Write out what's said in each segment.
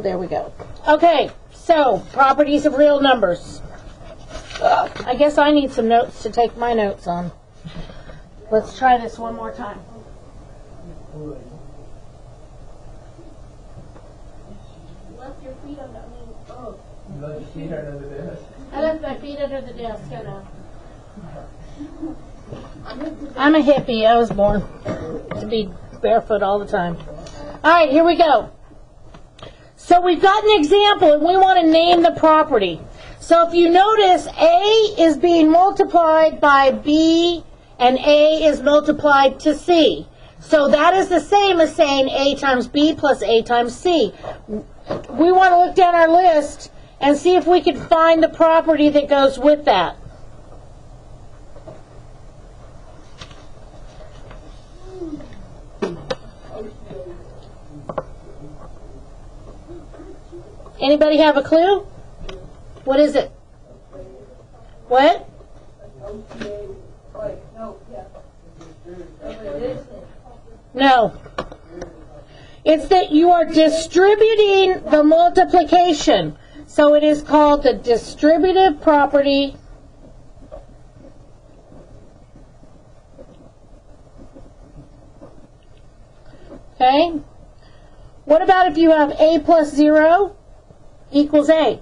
there we go. Okay, so properties of real numbers. I guess I need some notes to take my notes on. Let's try this one more time. Left your feet under me. Oh. You left your feet under the desk? I left my feet under the desk, I know. I'm a hippie. I was born to be barefoot all the time. All right, here we go. So we've got an example, and we want to name the property. So if you notice, A is being multiplied by B, and A is multiplied to C. So that is the same as saying A times B plus A times C. We want to look down our list and see if we can find the property that goes with that. Anybody have a clue? What is it? What? No. It's that you are distributing the multiplication. So it is called the distributive property okay? What about if you have A plus 0 equals A?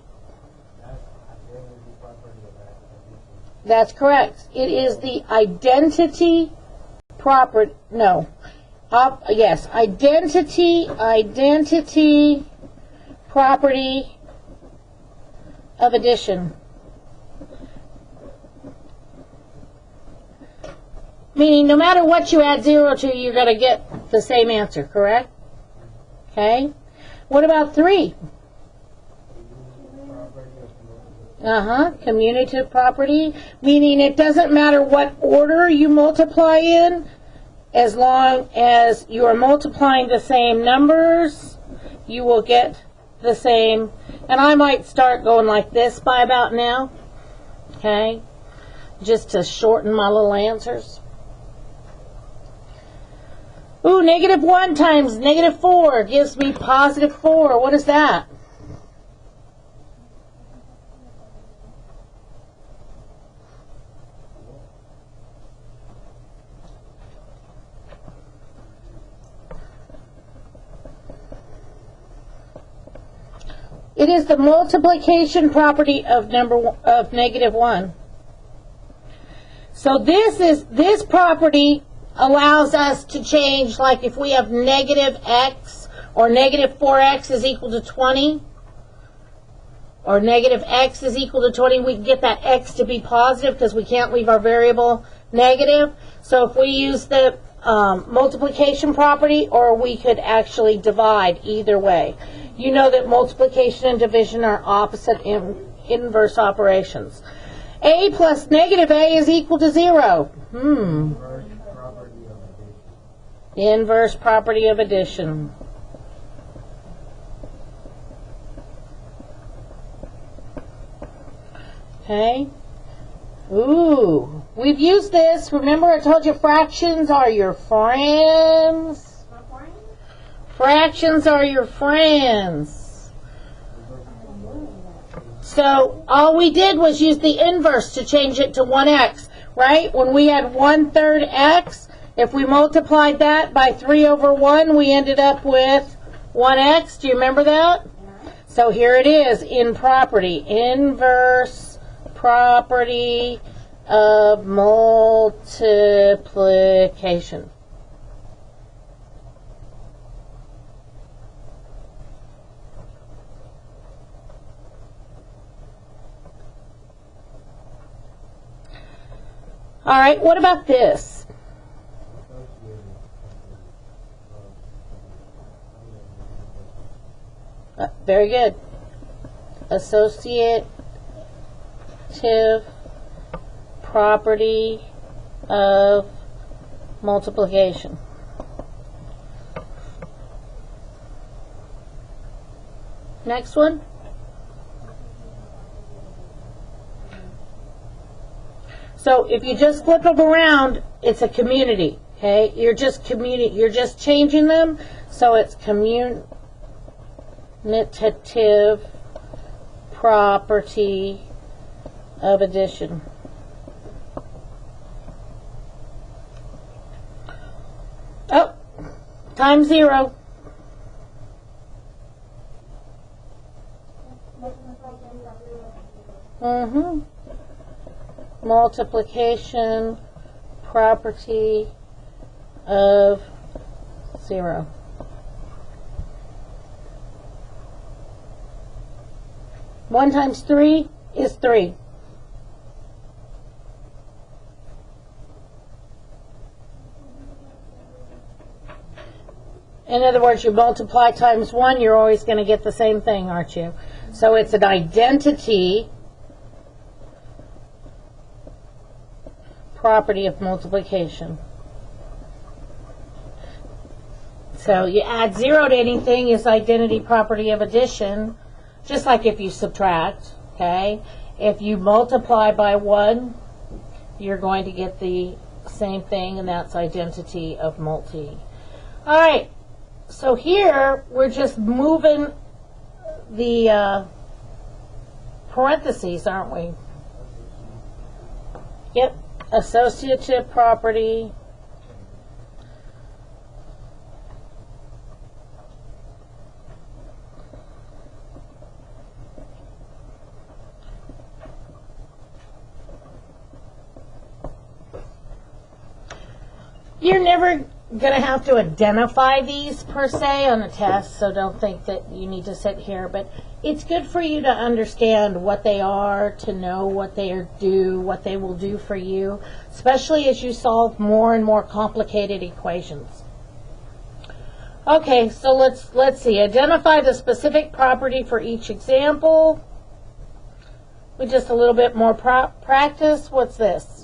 That's correct. It is the identity property, no. Yes, identity property of addition. Meaning no matter what you add 0 to, you're going to get the same answer, correct? Okay. What about 3? Communitive property, meaning it doesn't matter what order you multiply in, as long as you are multiplying the same numbers, you will get the same. And I might start going like this by about now, okay, just to shorten my little answers. Ooh, -1 times -4 gives me +4. What is that? It is the multiplication property of -1. So this property allows us to change, like if we have -x or -4x is equal to 20, or -x is equal to 20, we can get that x to be positive because we can't leave our variable negative. So if we use the multiplication property, or we could actually divide, either way. You know that multiplication and division are opposite inverse operations. A plus -a is equal to 0. Inverse property of addition. Okay. Ooh, we've used this. Remember I told you fractions are your friends? Fractions are your friends. So all we did was use the inverse to change it to 1x, right? When we had 1/3 x, if we multiplied that by 3/1, we ended up with 1x. Do you remember that? So here it is in property. Inverse property of multiplication. All right, what about this? Very good. Associative property of multiplication. Next one. So if you just flip them around, it's a community. Okay, you're just changing them, so it's Commutative property of addition. Oh, times 0. Multiplication property of 0. One times 3 is 3. In other words, you multiply times 1, you're always going to get the same thing, aren't you? So it's an identity property of multiplication. So you add 0 to anything is identity property of addition, just like if you subtract, okay? If you multiply by 1, you're going to get the same thing, and that's identity of multi. All right, so here we're just moving the parentheses, aren't we? Yep, associative property. You're never going to have to identify these per se on a test, so don't think that you need to sit here, but it's good for you to understand what they are, to know what they do, what they will do for you, especially as you solve more and more complicated equations. Okay, so let's see. Identify the specific property for each example. With just a little bit more practice, what's this?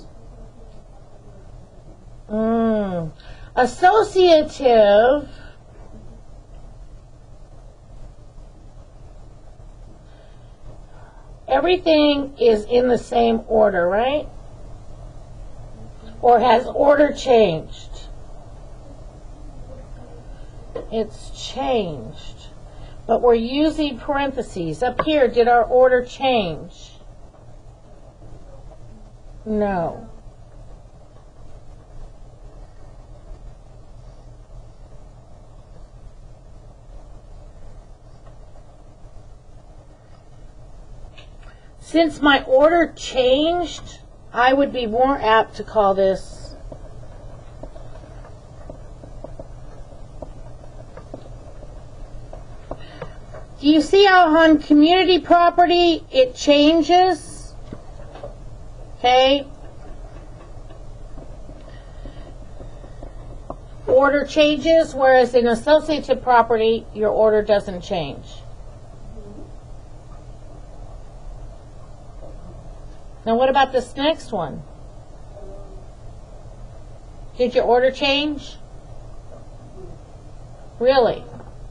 Associative everything is in the same order, right? Or has order changed? It's changed. But we're using parentheses. Up here, did our order change? No. Since my order changed, I would be more apt to call this do you see how on community property it changes? Okay. Order changes, whereas in associative property, your order doesn't change. Now what about this next one? Did your order change? Really?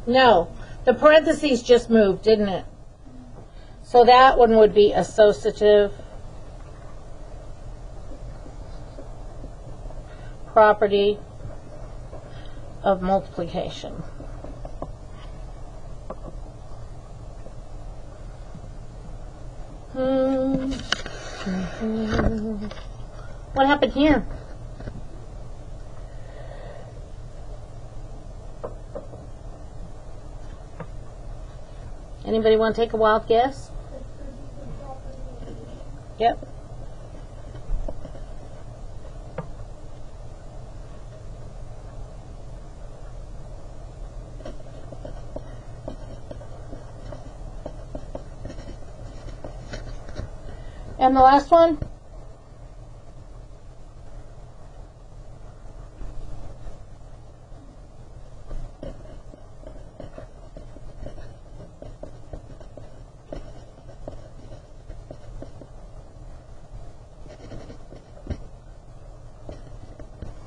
No. The parentheses just moved, didn't it? So that one would be associative property of multiplication. What happened here? Anybody want to take a wild guess? Yep. And the last one?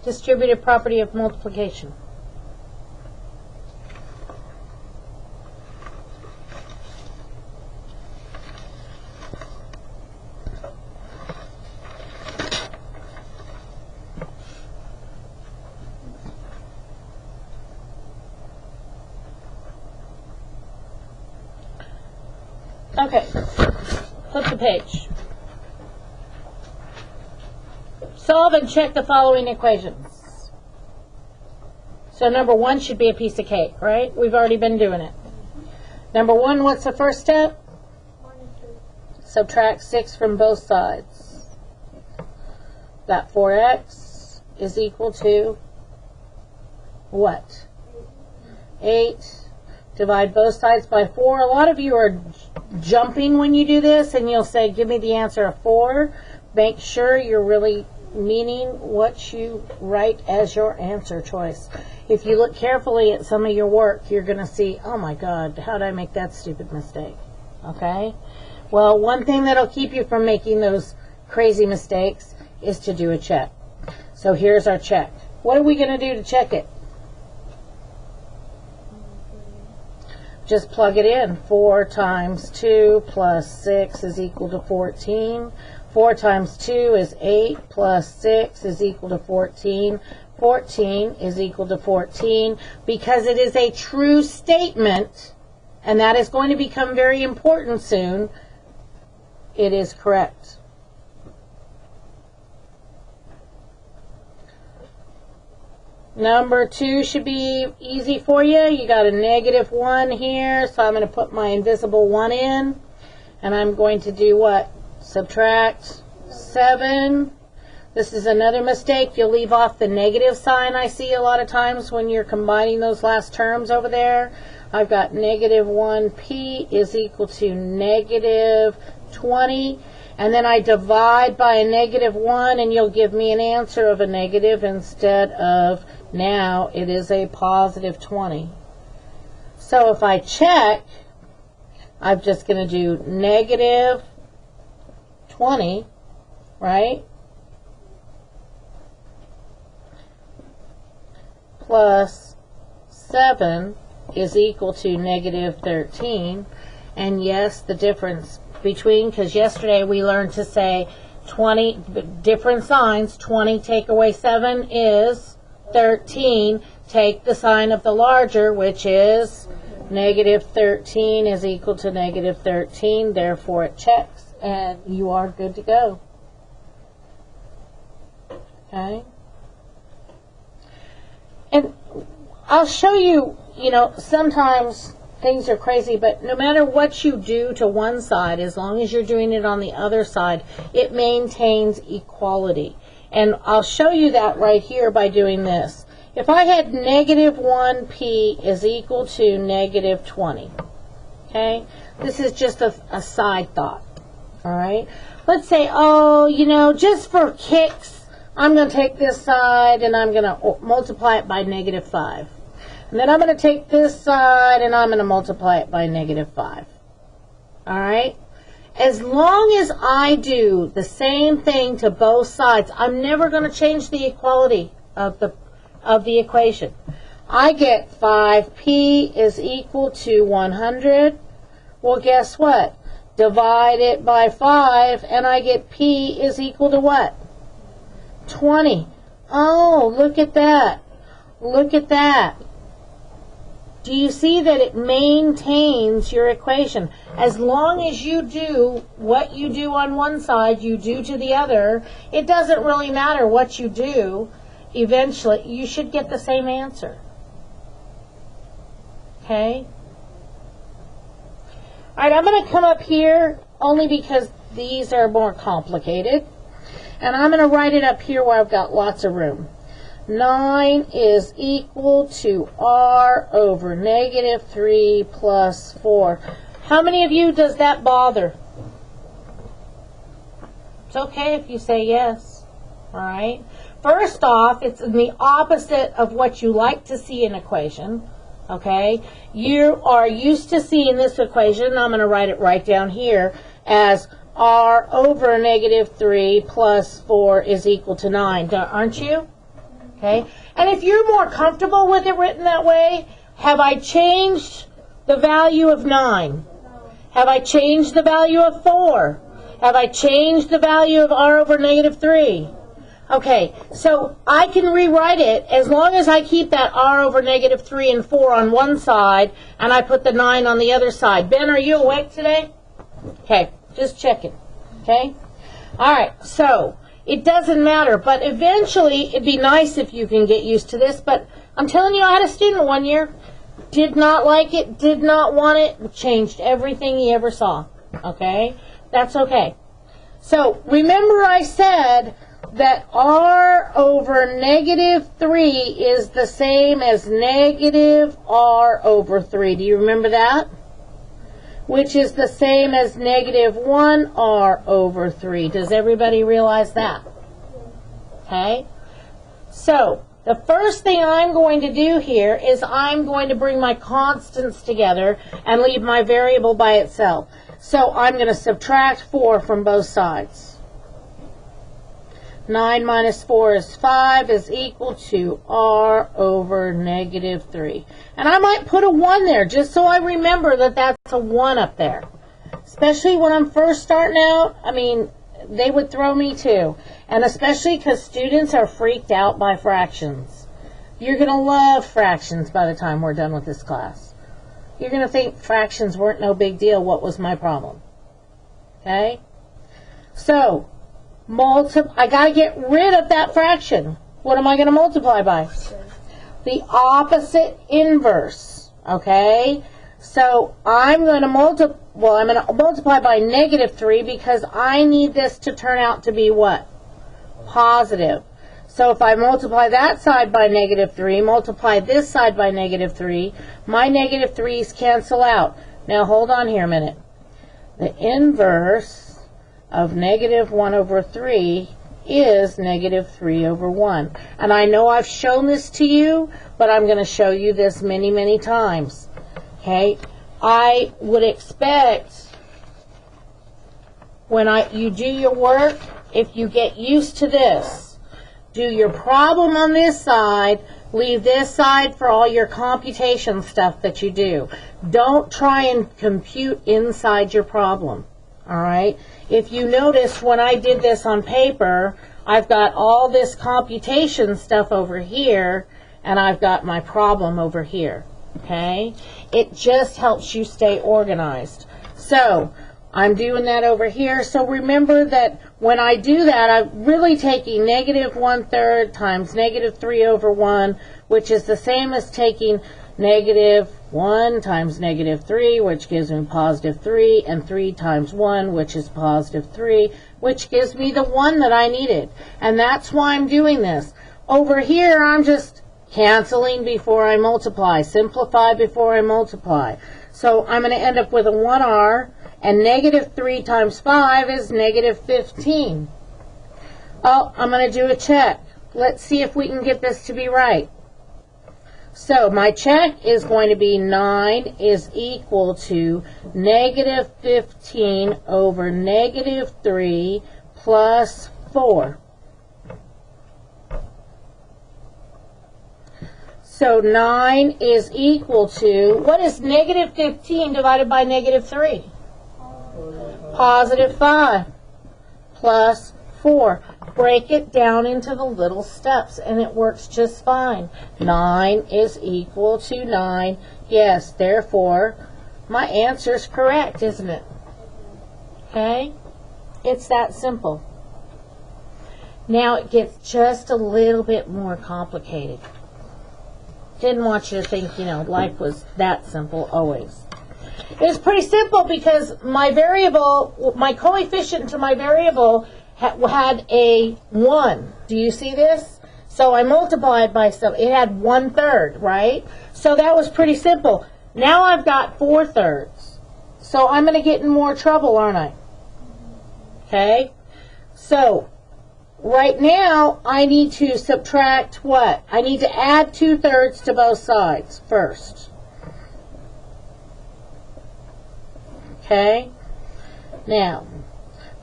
Distributive property of multiplication. Okay, flip the page. Solve and check the following equations. So number 1 should be a piece of cake, right? We've already been doing it. Number 1, what's the first step? Subtract 6 from both sides. That 4x is equal to what? 8. Divide both sides by 4. A lot of you are jumping when you do this, and you'll say, give me the answer of 4. Make sure you're really meaning what you write as your answer choice. If you look carefully at some of your work, you're going to see, oh my God, how did I make that stupid mistake? Okay? Well, one thing that'll keep you from making those crazy mistakes is to do a check. So here's our check. What are we going to do to check it? Just plug it in. 4 times 2 plus 6 is equal to 14. 4 times 2 is 8 plus 6 is equal to 14. 14 is equal to 14 because it is a true statement, and that is going to become very important soon. It is correct. Number 2 should be easy for you. You got a negative 1 here, so I'm going to put my invisible 1 in, and I'm going to do what? Subtract 7. This is another mistake. You'll leave off the negative sign I see a lot of times when you're combining those last terms over there. I've got negative 1p is equal to negative 20. And then I divide by a negative 1, and you'll give me an answer of a negative instead of, now it is a positive 20. So if I check, I'm just going to do negative 20, right? Plus 7 is equal to negative 13. And yes, the difference between, because yesterday we learned to say 20, different signs. 20 take away 7 is 13. Take the sign of the larger, which is negative 13 is equal to negative 13. Therefore it checks, and you are good to go. Okay? And I'll show you, sometimes things are crazy, but no matter what you do to one side, as long as you're doing it on the other side, it maintains equality. And I'll show you that right here by doing this. If I had negative 1p is equal to negative 20, okay? This is just a side thought, all right? Let's say, just for kicks, I'm going to take this side and I'm going to multiply it by negative 5. And then I'm going to take this side and I'm going to multiply it by negative 5. All right? As long as I do the same thing to both sides, I'm never going to change the equality of the equation. I get 5p is equal to 100. Well, guess what? Divide it by 5 and I get p is equal to what? 20. Oh, look at that. Look at that. Do you see that it maintains your equation? As long as you do what you do on one side, you do to the other, it doesn't really matter what you do. Eventually, you should get the same answer. Okay? All right, I'm going to come up here only because these are more complicated. And I'm going to write it up here where I've got lots of room. 9 is equal to r over negative 3 plus 4. How many of you does that bother? It's okay if you say yes. All right. First off, it's the opposite of what you like to see in an equation. Okay. You are used to seeing this equation. I'm going to write it right down here as r over negative 3 plus 4 is equal to 9. Aren't you? Okay. And if you're more comfortable with it written that way, have I changed the value of 9? Have I changed the value of 4? Have I changed the value of r over negative 3? Okay, so I can rewrite it as long as I keep that r over negative 3 and 4 on one side, and I put the 9 on the other side. Ben, are you awake today? Okay, just checking. Okay? Alright, so it doesn't matter, but eventually it'd be nice if you can get used to this, but I'm telling you, I had a student one year, did not like it, did not want it, changed everything he ever saw. Okay? That's okay. So, remember I said that r over negative 3 is the same as negative r over 3. Do you remember that? Which is the same as negative 1r over 3. Does everybody realize that? Okay? So, the first thing I'm going to do here is I'm going to bring my constants together and leave my variable by itself. So, I'm going to subtract 4 from both sides. 9 minus 4 is 5 is equal to r over negative 3. And I might put a 1 there just so I remember that that's a 1 up there. Especially when I'm first starting out, I mean, they would throw me too. And especially because students are freaked out by fractions. You're going to love fractions by the time we're done with this class. You're going to think fractions weren't no big deal. What was my problem? Okay? So, I got to get rid of that fraction. What am I going to multiply by? The opposite inverse. Okay? So I'm going to multiply by negative 3 because I need this to turn out to be what? Positive. So if I multiply that side by negative 3, multiply this side by negative 3, my negative 3's cancel out. Now hold on here a minute. The inverse of negative 1 over 3 is negative 3 over 1. And I know I've shown this to you, but I'm going to show you this many, many times. Okay? I would expect when you do your work, if you get used to this, do your problem on this side, leave this side for all your computation stuff that you do. Don't try and compute inside your problem. Alright? If you notice when I did this on paper, I've got all this computation stuff over here, and I've got my problem over here. Okay? It just helps you stay organized. So, I'm doing that over here. So remember that when I do that, I'm really taking negative 1/3 times negative 3 over 1, which is the same as taking negative 1 times negative 3, which gives me positive 3, and 3 times 1, which is positive 3, which gives me the 1 that I needed. And that's why I'm doing this. Over here, I'm just canceling before I multiply, simplify before I multiply. So I'm going to end up with a 1r, and negative 3 times 5 is negative 15. Oh, I'm going to do a check. Let's see if we can get this to be right. So my check is going to be 9 is equal to negative 15 over negative 3 plus 4. So 9 is equal to, what is negative 15 divided by negative 3? Positive 5 plus 4. Break it down into the little steps and it works just fine. 9 is equal to 9. Yes, therefore, my answer is correct, isn't it? Okay? It's that simple. Now it gets just a little bit more complicated. Didn't want you to think, life was that simple always. It's pretty simple because my variable, my coefficient to my variable had a 1. Do you see this? So I multiplied by some. It had 1/3, right? So that was pretty simple. Now I've got 4/3. So I'm going to get in more trouble, aren't I? Okay? So right now I need to subtract what? I need to add 2/3 to both sides first. Okay? Now,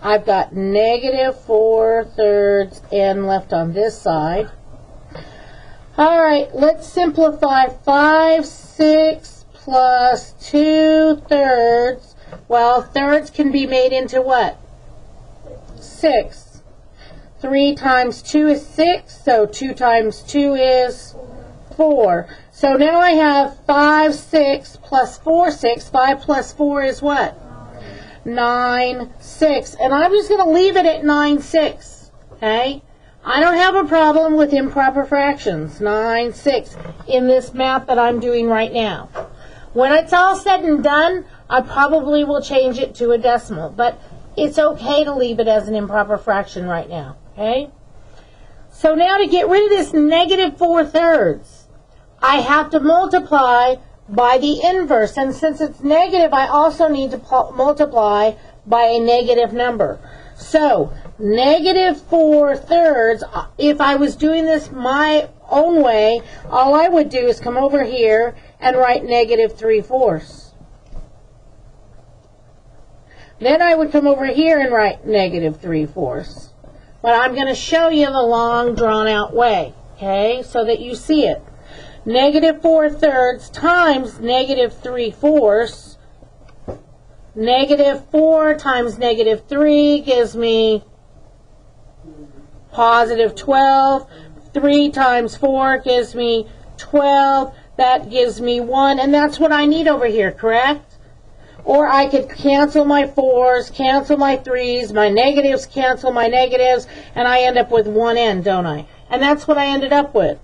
I've got negative 4/3 n left on this side. Alright, let's simplify 5, 6 plus 2/3. Well, thirds can be made into what? 6. 3 times 2 is 6, so 2 times 2 is 4. So now I have 5, 6 plus 4, 6. 5 plus 4 is what? 9, 6. And I'm just going to leave it at 9, 6. Okay? I don't have a problem with improper fractions, 9, 6, in this math that I'm doing right now. When it's all said and done, I probably will change it to a decimal, but it's okay to leave it as an improper fraction right now, okay? So now to get rid of this negative 4/3, I have to multiply by the inverse, and since it's negative, I also need to multiply by a negative number. So, negative 4/3, if I was doing this my own way, all I would do is come over here and write negative 3/4. Then I would come over here and write negative 3/4. But I'm going to show you the long, drawn-out way, okay, so that you see it. Negative 4/3 times negative 3/4. Negative 4 times negative 3 gives me positive 12. 3 times 4 gives me 12. That gives me 1, and that's what I need over here, correct? Or I could cancel my 4s, cancel my 3s, my negatives cancel my negatives, and I end up with 1n, don't I? And that's what I ended up with.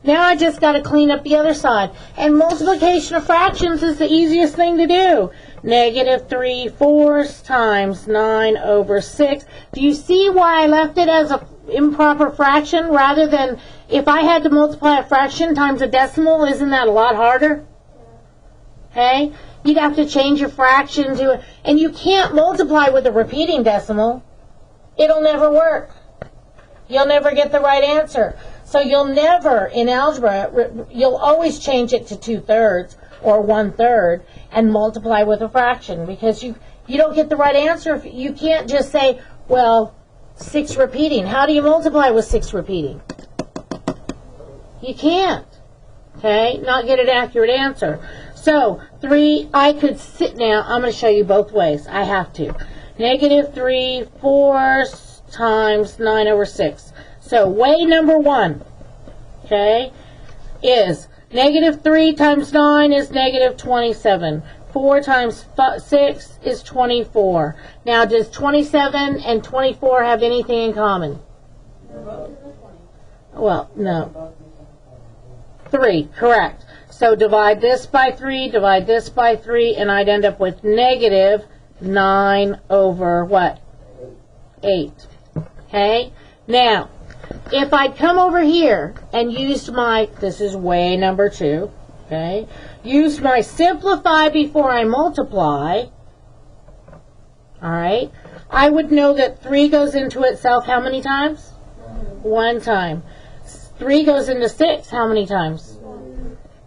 Now I just got to clean up the other side. And multiplication of fractions is the easiest thing to do. Negative 3/4 times 9 over 6. Do you see why I left it as an improper fraction rather than if I had to multiply a fraction times a decimal? Isn't that a lot harder? Okay? You'd have to change your fraction to, and you can't multiply with a repeating decimal. It'll never work. You'll never get the right answer. So you'll never, in algebra, you'll always change it to 2/3 or 1/3 and multiply with a fraction because you don't get the right answer. You can't just say, well, 6 repeating. How do you multiply with 6 repeating? You can't. Okay? Not get an accurate answer. So, 3, I could sit now. I'm going to show you both ways. I have to. Negative 3/4 times 9 over 6. So, way number 1, okay, is negative 3 times 9 is negative 27. 4 times 6 is 24. Now, does 27 and 24 have anything in common? Well, no. 3, correct. So, divide this by 3, divide this by 3, and I'd end up with negative 9 over what? 8. Okay? Now, if I'd come over here and used my, this is way number 2, okay, used my simplify before I multiply, all right, I would know that 3 goes into itself how many times? 1 time. 3 goes into 6 how many times?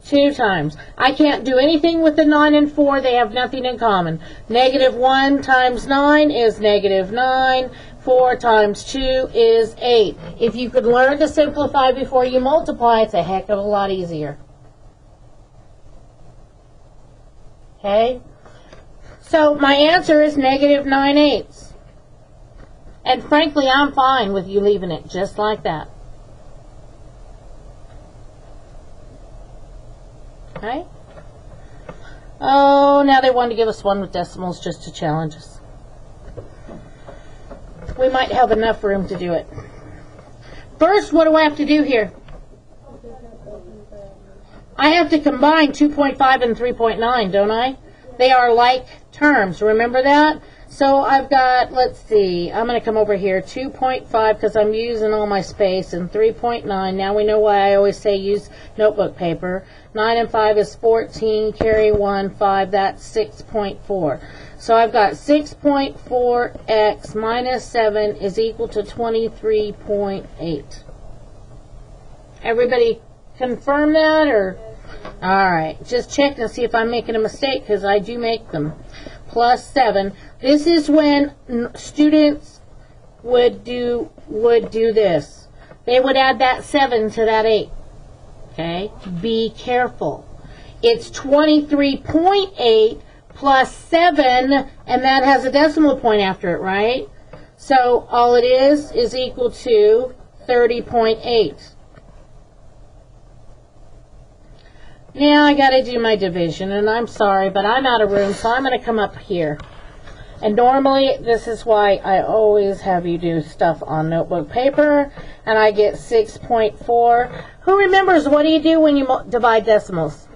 2 times. I can't do anything with the 9 and 4. They have nothing in common. Negative 1 times 9 is negative 9. 4 times 2 is 8. If you could learn to simplify before you multiply, it's a heck of a lot easier. Okay? So my answer is negative 9/8. And frankly, I'm fine with you leaving it just like that. Okay? Oh, now they want to give us one with decimals just to challenge us. We might have enough room to do it. First, what do I have to do here? I have to combine 2.5 and 3.9, don't I? They are like terms. Remember that? So I've got, let's see, I'm going to come over here, 2.5 because I'm using all my space, and 3.9. Now we know why I always say use notebook paper. 9 and 5 is 14, carry 1, 5, that's 6.4. So I've got 6.4x minus 7 is equal to 23.8. Everybody confirm that, or? All right, just check and see if I'm making a mistake, because I do make them. Plus 7. This is when students would do this. They would add that 7 to that 8. Okay? Be careful. It's 23.8 plus 7, and that has a decimal point after it, right? So all it is equal to 30.8. Now I got to do my division, and I'm sorry, but I'm out of room, so I'm going to come up here. And normally, this is why I always have you do stuff on notebook paper, and I get 6.4. Who remembers what do you do when you divide decimals?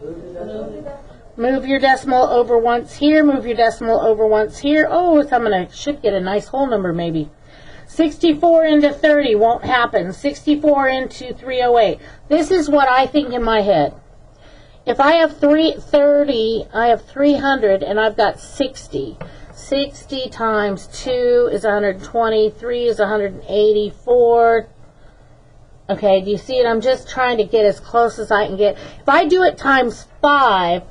Move your decimal over once here, move your decimal over once here. Oh, so should get a nice whole number maybe. 64 into 30 won't happen. 64 into 308. This is what I think in my head. If I have 330, I have 300, and I've got 60. 60 times 2 is 120, 3 is 184. Okay, do you see it? I'm just trying to get as close as I can get. If I do it times 5,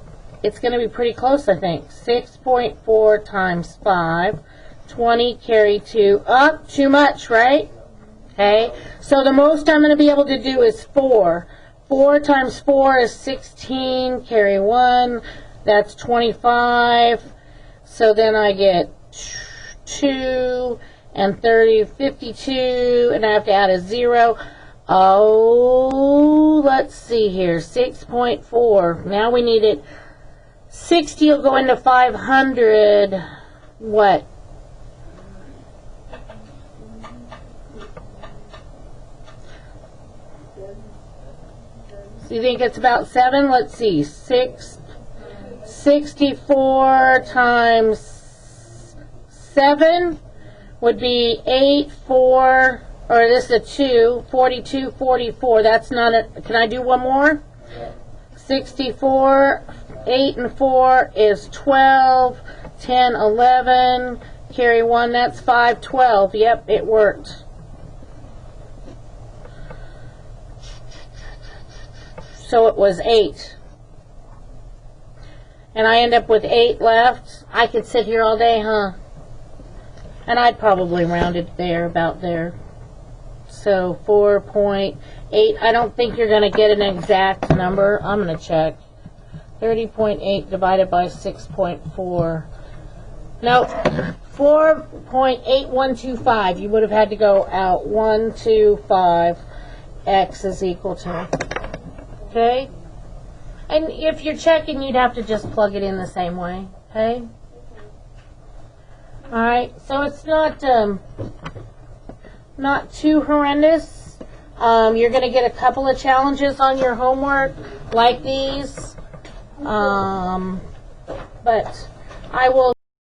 it's going to be pretty close, I think. 6.4 times 5. 20 carry 2. Up, too much, right? Okay, so the most I'm going to be able to do is 4. 4 times 4 is 16, carry 1. That's 25. So then I get 2 and 30, 52, and I have to add a 0. Oh, let's see here, 6.4. Now we need it. 60 will go into 500. What? So you think it's about 7? Let's see. 64 times 7 would be 8, 4, or this is a 2, 42, 44. That's not a, can I do one more? 64, 8 and 4 is 12, 10, 11, carry 1, that's 5, 12. Yep, it worked. So it was 8. And I end up with 8 left. I could sit here all day, huh? And I'd probably round it there, about there. So 4.8. I don't think you're going to get an exact number. I'm going to check. 30.8 divided by 6.4. Nope. 4.8125. You would have had to go out 1, 2, 5. X is equal to. Okay? And if you're checking, you'd have to just plug it in the same way. Okay? Alright, so it's not too horrendous. You're going to get a couple of challenges on your homework like these. But I will